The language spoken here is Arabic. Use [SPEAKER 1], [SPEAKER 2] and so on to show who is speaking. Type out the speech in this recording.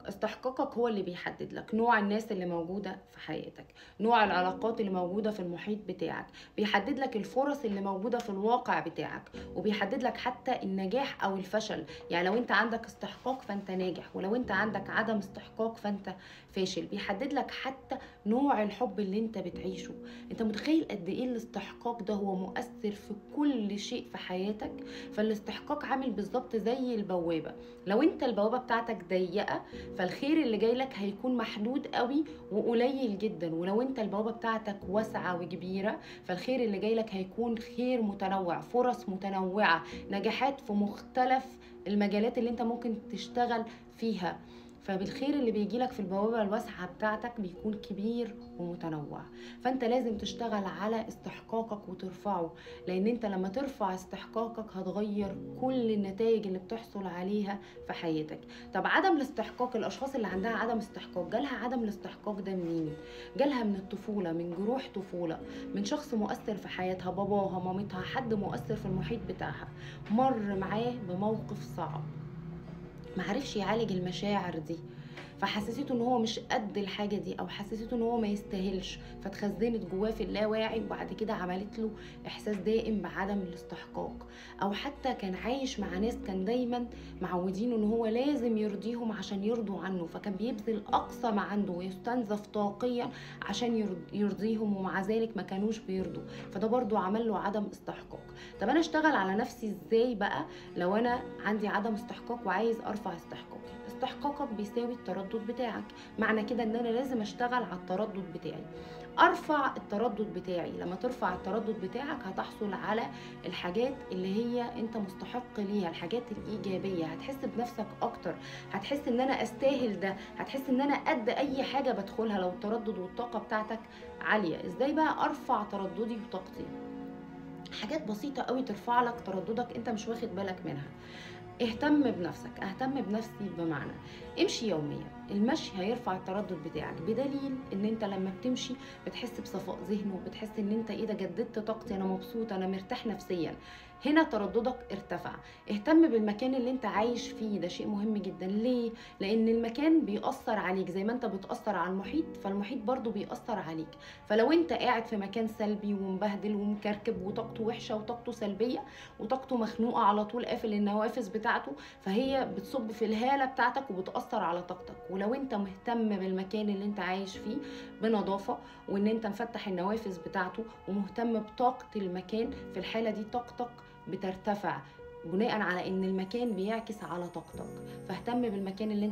[SPEAKER 1] استحقاقك هو اللي بيحدد لك نوع الناس اللي موجودة في حياتك، نوع العلاقات اللي موجودة في المحيط بتاعك، بيحدد لك الفرص اللي موجودة في الواقع بتاعك، وبيحدد لك حتى النجاح او الفشل. يعني لو انت عندك استحقاق فانت ناجح، ولو انت عندك عدم استحقاق فانت فاشل. بيحدد لك حتى نوع الحب اللي انت بتعيشه. انت متخيل قد ايه الاستحقاق ده هو مؤثر في كل شيء في حياتك؟ فالاستحقاق عامل بالظبط زي البوابة. لو انت البوابة بتاعتك ضيقة فالخير اللي جاي لك هيكون محدود قوي وقليل جدا، ولو انت البوابة بتاعتك واسعة وكبيرة فالخير اللي جاي لك هيكون خير متنوع، فرص متنوعة، نجاحات في مختلف المجالات اللي انت ممكن تشتغل فيها. فبالخير اللي بيجيلك في البوابة الواسعة بتاعتك بيكون كبير ومتنوع. فانت لازم تشتغل على استحقاقك وترفعه، لان انت لما ترفع استحقاقك هتغير كل النتائج اللي بتحصل عليها في حياتك. طب عدم الاستحقاق، الاشخاص اللي عندها عدم استحقاق جالها عدم الاستحقاق ده منين؟ جالها من الطفولة، من جروح طفولة، من شخص مؤثر في حياتها، باباها، مامتها، حد مؤثر في المحيط بتاعها، مر معاه بموقف صعب معرفش يعالج المشاعر دي، فحسسته ان هو مش قد الحاجه دي، او حسسته ان هو ما يستاهلش، فاتخزنت جواه في اللاواعي، وبعد كده عملت له احساس دائم بعدم الاستحقاق. او حتى كان عايش مع ناس كان دايما معودينه ان هو لازم يرضيهم عشان يرضوا عنه، فكان بيبذل اقصى ما عنده ويستنزف طاقيا عشان يرضيهم، ومع ذلك ما كانوش بيرضوا، فده برضو عمل له عدم استحقاق. طب انا اشتغل على نفسي ازاي بقى لو انا عندي عدم استحقاق وعايز ارفع استحقاقي؟ استحقاقك بيساوي التردد بتاعك. معنى كده ان انا لازم اشتغل على التردد بتاعي، ارفع التردد بتاعي. لما ترفع التردد بتاعك هتحصل على الحاجات اللي هي انت مستحق ليها، الحاجات الايجابيه، هتحس بنفسك اكتر، هتحس ان انا استاهل ده، هتحس ان انا قد اي حاجه بدخلها لو التردد والطاقه بتاعتك عاليه. ازاي بقى ارفع ترددي وطاقتي؟ حاجات بسيطه قوي ترفع لك ترددك انت مش واخد بالك منها. اهتم بنفسك. اهتم بنفسي بمعنى امشي يوميا. المشي هيرفع التردد بتاعك، بدليل ان انت لما بتمشي بتحس بصفاء ذهن، وبتحس ان انت ايه ده، جددت طاقتي، انا مبسوط، انا مرتاح نفسيا، هنا ترددك ارتفع. اهتم بالمكان اللي انت عايش فيه، ده شيء مهم جدا. ليه؟ لان المكان بيأثر عليك زي ما انت بتأثر على المحيط، فالمحيط برضو بيأثر عليك. فلو انت قاعد في مكان سلبي ومبهدل ومكركب وطاقته وحشة وطاقته سلبية وطاقته مخنوقة على طول قافل النوافذ بتاعته، فهي بتصب في الهالة بتاعتك وبتأثر على طاقتك. ولو انت مهتم بالمكان اللي انت عايش فيه بنظافة، وان انت مفتح النوافذ بتاعته ومهتم بطاقة المكان، في الحالة دي طاقتك بترتفع بناء على ان المكان بيعكس على طاقتك. فاهتم بالمكان اللي انت